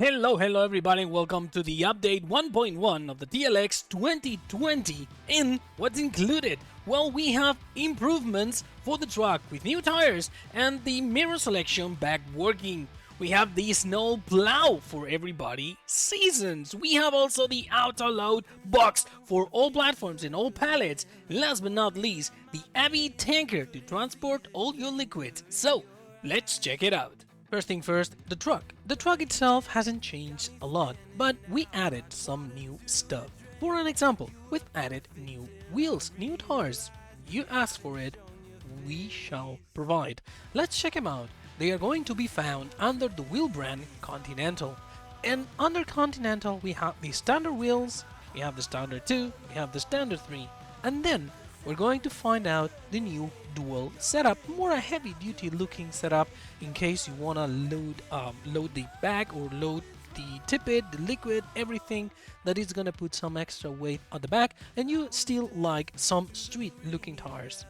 Hello everybody, and welcome to the update 1.1 of the TLX 2020. And what's included? Well, we have improvements for the truck with new tires and the mirror selection back working. We have the Snowplow for everybody seasons. We have also the Autoload box for all platforms and all pallets. Last but not least, the Abi Tanker to transport all your liquids. So, let's check it out. First thing first, the truck. The truck itself hasn't changed a lot, but we added some new stuff. For an example, we've added new wheels, new tires. You asked for it, we shall provide. Let's check them out. They are going to be found under the wheel brand Continental. And under Continental, we have the standard wheels, we have the standard 2, we have the standard 3, and then we're going to find out the new dual setup, more a heavy duty looking setup in case you want to load the bag or load the tippet, the liquid, everything that is going to put some extra weight on the back, and you still like some street looking tires.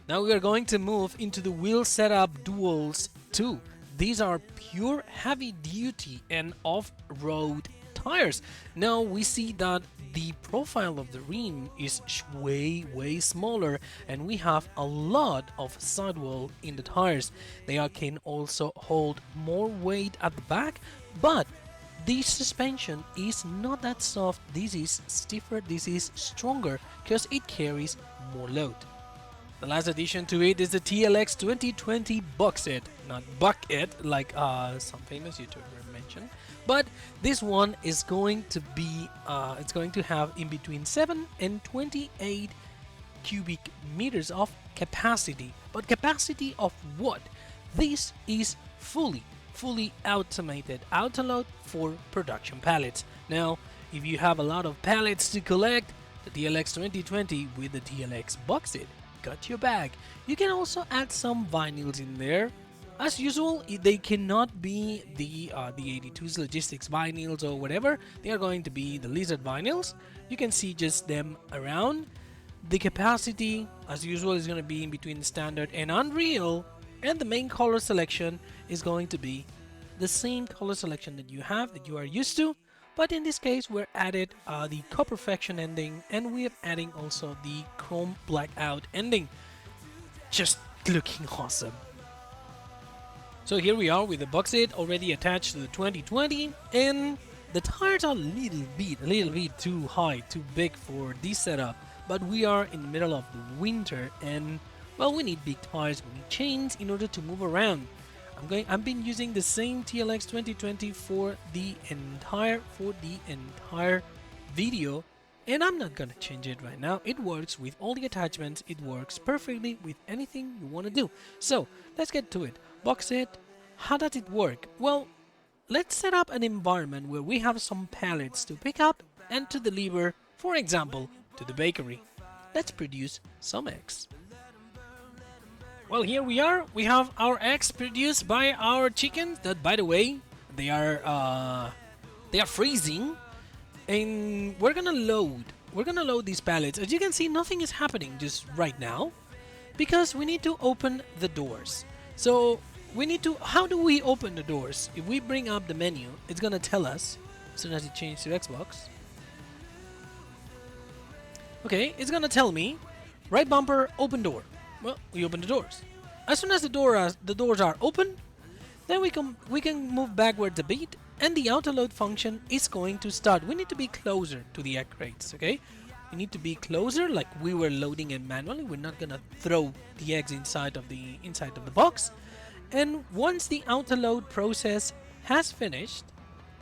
Now we are going to move into the wheel setup duals 2. These are pure heavy duty and off-road tires. Now we see that the profile of the rim is way smaller, and we have a lot of sidewall in the tires. They can also hold more weight at the back, but the suspension is not that soft. This is stiffer, this is stronger because it carries more load. The last addition to it is the TLX2020 box set, not bucket like some famous YouTuber mentioned, but this one is going to be it's going to have in between 7 and 28 cubic meters of capacity. But capacity of what? This is fully automated autoload for production pallets. Now, if you have a lot of pallets to collect, the TLX2020 with the TLX box set got your bag. You can also add some vinyls in there. As usual, they cannot be the 82's logistics vinyls or whatever. They are going to be the lizard vinyls. You can see just them around. The capacity, as usual, is going to be in between standard and Unreal, and the main color selection is going to be the same color selection that you are used to. But in this case, we're added the Copperfection ending, and we are adding also the Chrome Blackout ending. Just looking awesome. So here we are with the box set already attached to the 2020, and the tires are a little bit too high, too big for this setup. But we are in the middle of the winter, and well, we need big tires, we need chains in order to move around. I've been using the same TLX 2020 for the entire video, and I'm not gonna change it right now. It works with all the attachments, it works perfectly with anything you want to do. So let's get to it. Box set, how does it work? Well, let's set up an environment where we have some pallets to pick up and to deliver, for example, to the bakery. Let's produce some eggs. Well, here we are. We have our eggs produced by our chickens. That, by the way, they are freezing, and we're gonna load these pallets. As you can see, nothing is happening just right now because we need to open the doors. So we need to. How do we open the doors? If we bring up the menu, it's gonna tell us as soon as it changes to Xbox. Okay, it's gonna tell me right bumper, open door. Well, we open the doors. As soon as the doors are open, then we can move backwards a bit, and the autoload function is going to start. We need to be closer to the egg crates, okay? We need to be closer, like we were loading it manually. We're not gonna throw the eggs inside of the box. And once the autoload process has finished,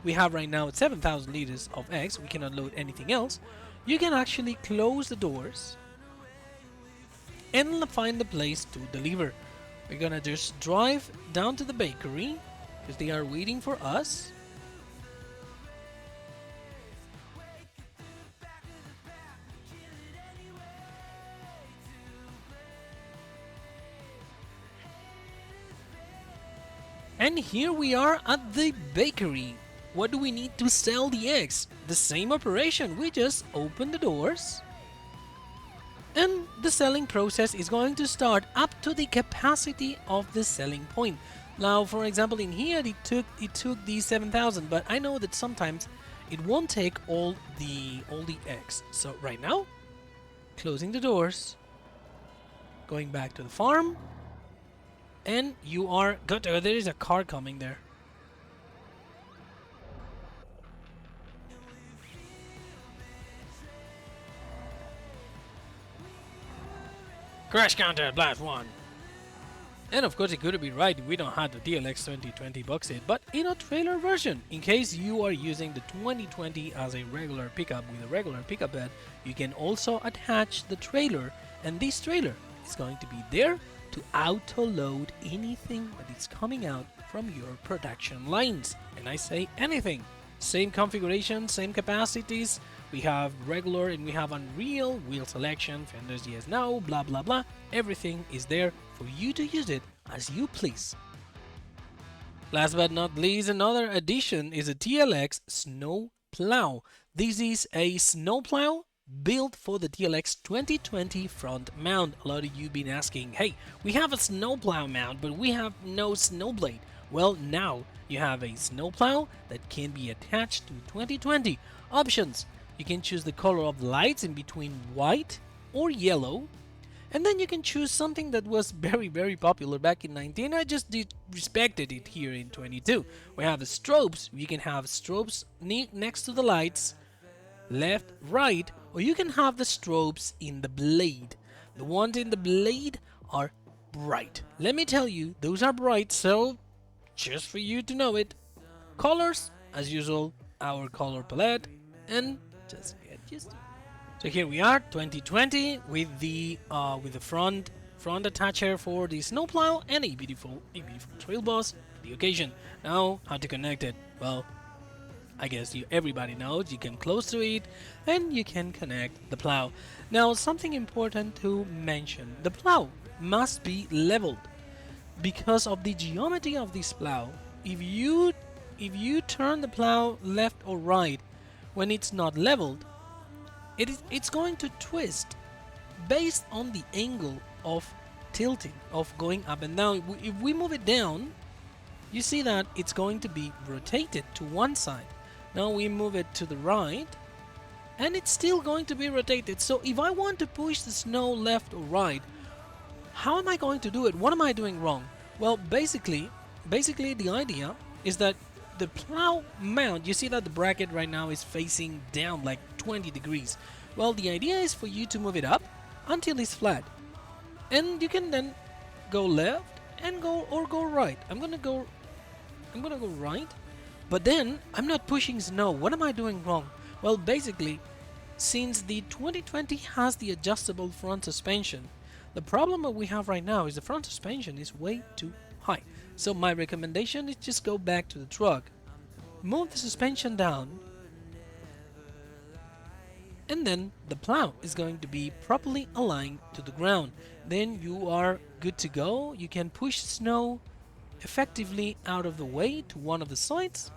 we have right now 7,000 liters of eggs. We cannot load anything else. You can actually close the doors and find the place to deliver. We're gonna just drive down to the bakery because they are waiting for us. And here we are at the bakery. What do we need to sell the eggs? The same operation. We just open the doors, and the selling process is going to start up to the capacity of the selling point. Now, for example, in here it took the 7,000, but I know that sometimes it won't take all the eggs. So right now, closing the doors, going back to the farm, and you are good. There is a car coming there. Crash counter, blast one. And of course, it could be right, we don't have the TLX2020 box it, but in a trailer version. In case you are using the 2020 as a regular pickup with a regular pickup bed, you can also attach the trailer, and this trailer is going to be there to auto-load anything that is coming out from your production lines. And I say anything. Same configuration, same capacities. We have regular and we have Unreal, wheel selection, fenders yes no, blah blah blah. Everything is there for you to use it as you please. Last but not least, another addition is a TLX Snowplow. This is a snowplow built for the TLX 2020 front mount. A lot of you have been asking, hey, we have a snowplow mount, but we have no snow blade. Well, now you have a snowplow that can be attached to 2020. Options: you can choose the color of the lights in between white or yellow, and then you can choose something that was very popular back in 19. I just respected it here in 22. We have the strobes. You can have strobes next to the lights, left, right, or you can have the strobes in the blade. The ones in the blade are bright. Let me tell you, those are bright, so just for you to know it. Colors, as usual, our color palette, and just get used to it. So here we are, 2020, with the front attacher for the snowplow and a beautiful trail bus for the occasion. Now, how to connect it? Well, I guess everybody knows. You can close to it and you can connect the plow. Now, something important to mention: the plow must be leveled because of the geometry of this plow. If you turn the plow left or right when it's not leveled, it's going to twist based on the angle of tilting, of going up and down. If we move it down, you see that it's going to be rotated to one side. Now we move it to the right, and it's still going to be rotated. So if I want to push the snow left or right, how am I going to do it? What am I doing wrong? Well, basically the idea is that the plow mount, you see that the bracket right now is facing down like 20 degrees. Well, the idea is for you to move it up until it's flat, and you can then go left and go right. I'm gonna go right, but then I'm not pushing snow. What am I doing wrong? Well, basically, since the 2020 has the adjustable front suspension, the problem that we have right now is the front suspension is way too high. So my recommendation is just go back to the truck, move the suspension down, and then the plow is going to be properly aligned to the ground. Then you are good to go. You can push snow effectively out of the way to one of the sides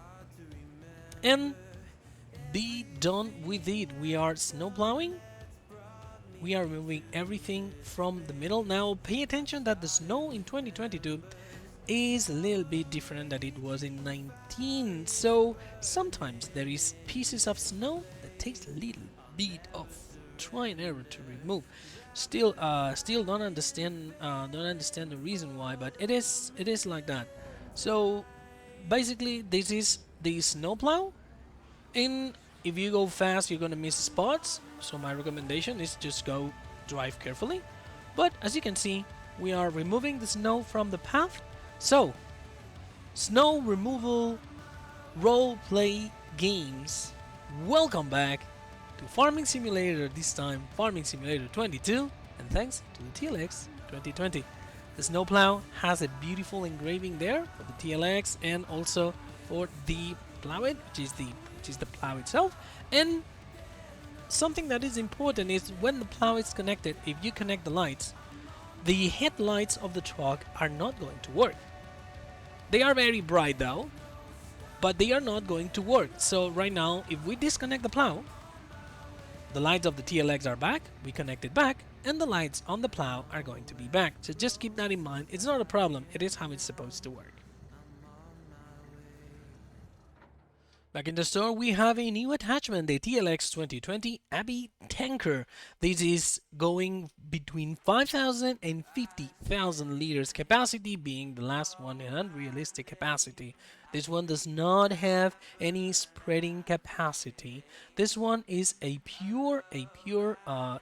and be done with it. We are snow plowing. We are removing everything from the middle. Now pay attention that the snow in 2022 is a little bit different than it was in 19. So sometimes there is pieces of snow that takes a little bit of try and error to remove. Still don't understand the reason why, but it is like that. So basically this is the snowplow, and if you go fast you're gonna miss spots. So my recommendation is just go drive carefully. But as you can see, we are removing the snow from the path. So snow removal role play games, welcome back to Farming Simulator, this time Farming Simulator 22, and thanks to the TLX 2020. The snowplow has a beautiful engraving there for the TLX and also for the plow, which is the plow itself. And something that is important is when the plow is connected, if you connect the lights, the headlights of the truck are not going to work. They are very bright though, but they are not going to work. So right now, if we disconnect the plow, the lights of the TLX are back, we connect it back, and the lights on the plow are going to be back. So just keep that in mind. It's not a problem. It is how it's supposed to work. Back in the store, we have a new attachment, the TLX2020 Abi Tanker. This is going between 5,000 and 50,000 liters capacity, being the last one an unrealistic capacity. This one does not have any spreading capacity. This one is a pure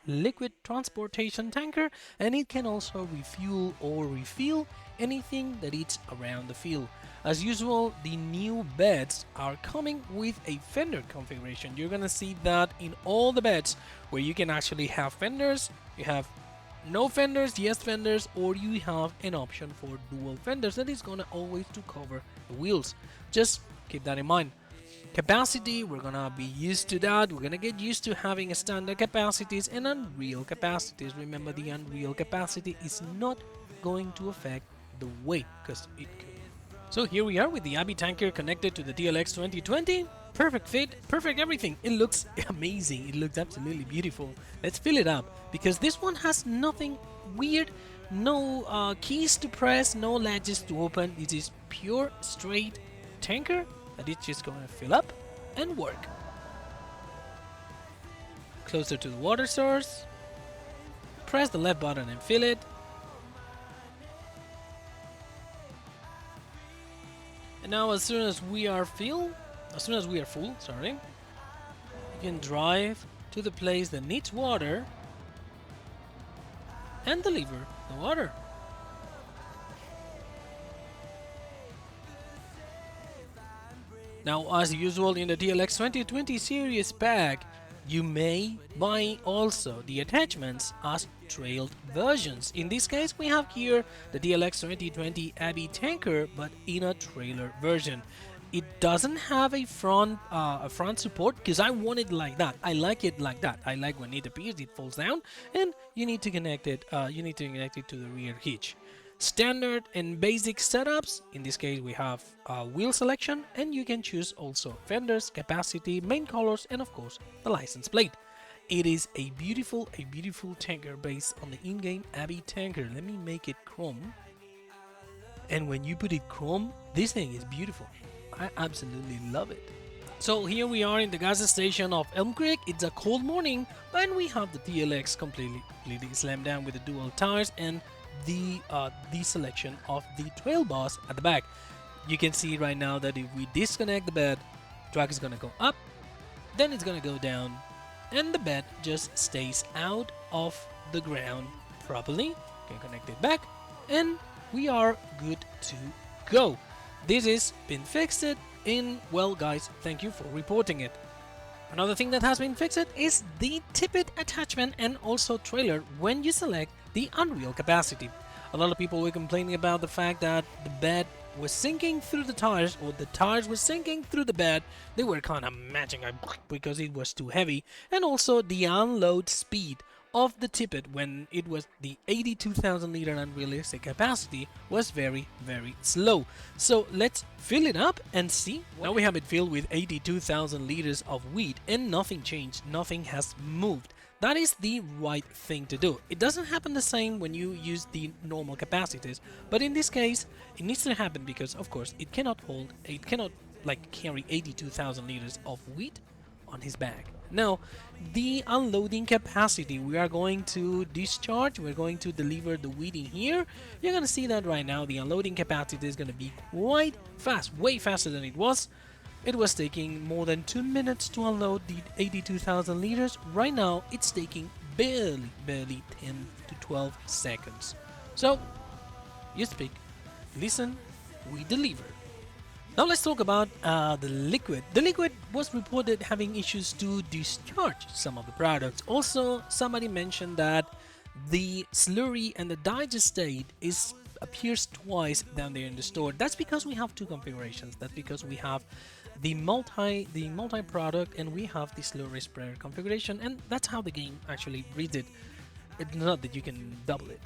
liquid transportation tanker, and it can also refuel or refill anything that is around the field. As usual, the new beds are coming with a fender configuration. You're gonna see that in all the beds where you can actually have fenders. You have no fenders, yes fenders, or you have an option for dual fenders that is gonna always to cover the wheels. Just keep that in mind. Capacity, we're gonna be used to that. We're gonna get used to having standard capacities and unreal capacities. Remember, the unreal capacity is not going to affect the weight because it could. So here we are with the Abi Tanker connected to the TLX2020. Perfect fit, perfect everything. It looks amazing. It looks absolutely beautiful. Let's fill it up because this one has nothing weird, no keys to press, no latches to open. It is pure straight tanker that it's just going to fill up and work. Closer to the water source. Press the left button and fill it. And now as soon as we are full, sorry, you can drive to the place that needs water and deliver the water. Now, as usual in the TLX2020 Series pack, you may buy also the attachments as trailed versions. In this case, we have here the TLX2020 Abi Tanker, but in a trailer version. It doesn't have a front support because I want it like that. I like it like that. I like when it appears, it falls down, and you need to connect it. You need to connect it to the rear hitch. Standard and basic setups. In this case, we have wheel selection, and you can choose also fenders, capacity, main colors, and of course the license plate. It is a beautiful tanker based on the in-game Abi Tanker. Let me make it chrome. And when you put it chrome, this thing is beautiful. I absolutely love it. So here we are in the gas station of Elm Creek. It's a cold morning, and we have the TLX completely slammed down with the dual tires and the selection of the trail boss at the back. You can see right now that if we disconnect the bed, track is gonna go up, then it's gonna go down, and the bed just stays out of the ground properly. Can connect it back, and we are good to go. This is been fixed in, well guys, thank you for reporting it. Another thing that has been fixed is the tippet attachment and also trailer when you select the unreal capacity. A lot of people were complaining about the fact that the bed was sinking through the tires, or the tires were sinking through the bed. They were kind of matching because it was too heavy, and also the unload speed of the tippet when it was the 82,000 liter unrealistic capacity was very slow. So let's fill it up and see. Now we have it filled with 82,000 liters of wheat and nothing changed, nothing has moved. That is the right thing to do. It doesn't happen the same when you use the normal capacities, but in this case it needs to happen because of course it cannot like carry 82,000 liters of wheat on his back. Now, the unloading capacity, we are going to discharge, we're going to deliver the wheat in here. You're going to see that right now the unloading capacity is going to be quite fast, way faster than it was. It was taking more than 2 minutes to unload the 82,000 liters. Right now, it's taking barely 10 to 12 seconds. So, you speak, listen, we deliver. Now let's talk about the liquid. The liquid was reported having issues to discharge some of the products. Also, somebody mentioned that the slurry and the digestate appears twice down there in the store. That's because we have two configurations. That's because we have the multi-product and we have the slurry spreader configuration, and that's how the game actually reads it. It's not that you can double it.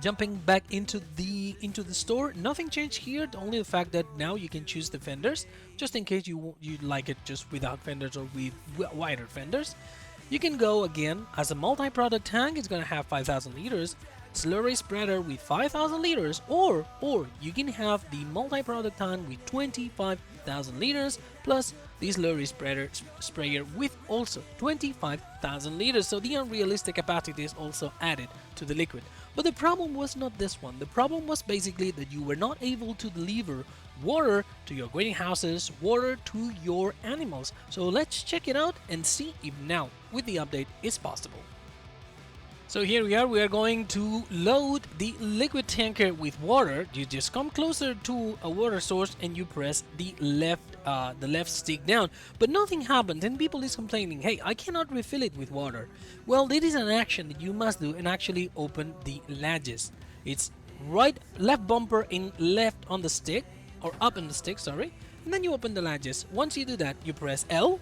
Jumping back into the store, nothing changed here. Only the fact that now you can choose the fenders, just in case you like it just without fenders or with wider fenders. You can go again as a multi-product tank. It's gonna have 5,000 liters. Slurry spreader with 5,000 liters, or you can have the multi-product tank with 25,000 liters, plus the slurry sprayer with also 25,000 liters, so the unrealistic capacity is also added to the liquid. But the problem was not this one. The problem was basically that you were not able to deliver water to your greenhouses, water to your animals. So let's check it out and see if now with the update it's possible. So here we are going to load the liquid tanker with water. You just come closer to a water source and you press the left stick down, but nothing happened and people is complaining, hey, I cannot refill it with water. Well, this is an action that you must do and actually open the latches. It's left bumper in left on the stick, or up on the stick, sorry, and then you open the latches. Once you do that, you press L,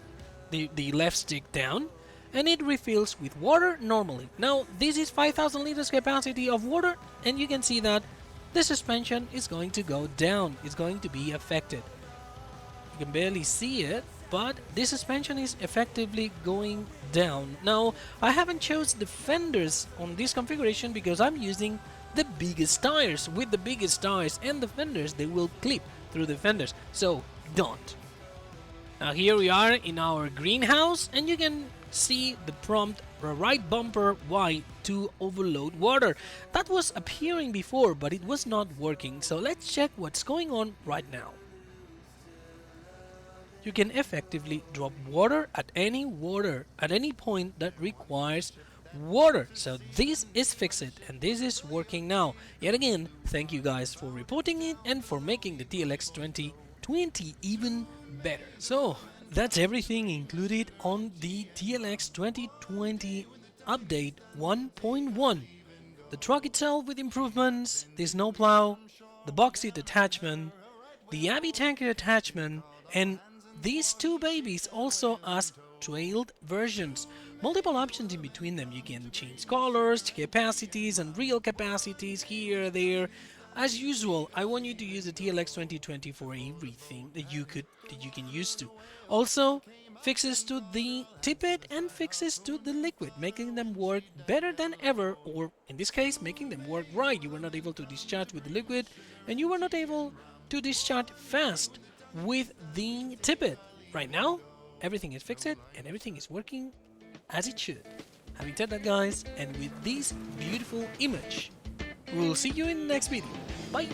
the left stick down, and it refills with water normally. Now this is 5,000 liters capacity of water, and you can see that the suspension is going to go down. It's going to be affected. You can barely see it, but this suspension is effectively going down. Now I haven't chosen the fenders on this configuration because I'm using the biggest tires. With the biggest tires and the fenders, they will clip through the fenders, so don't. Now here we are in our greenhouse, and you can see the prompt right bumper Y to overload water. That was appearing before, but it was not working, so let's check what's going on right now. You can effectively drop water at any point that requires water. So this is fixed and this is working now. Yet again, thank you guys for reporting it and for making the TLX2020 even better. So that's everything included on the TLX2020 update 1.1. The truck itself with improvements, the snowplow, the box seat attachment, the Abi Tanker attachment, and these two babies also as trailed versions. Multiple options in between them. You can change colors, capacities, and real capacities here, there. As usual, I want you to use the TLX2020 for everything that you can use to. Also, fixes to the tippet and fixes to the liquid, making them work better than ever, or in this case, making them work right. You were not able to discharge with the liquid, and you were not able to discharge fast with the tippet. Right now, everything is fixed and everything is working as it should. Having said that, guys, and with this beautiful image, we'll see you in the next video. Bye!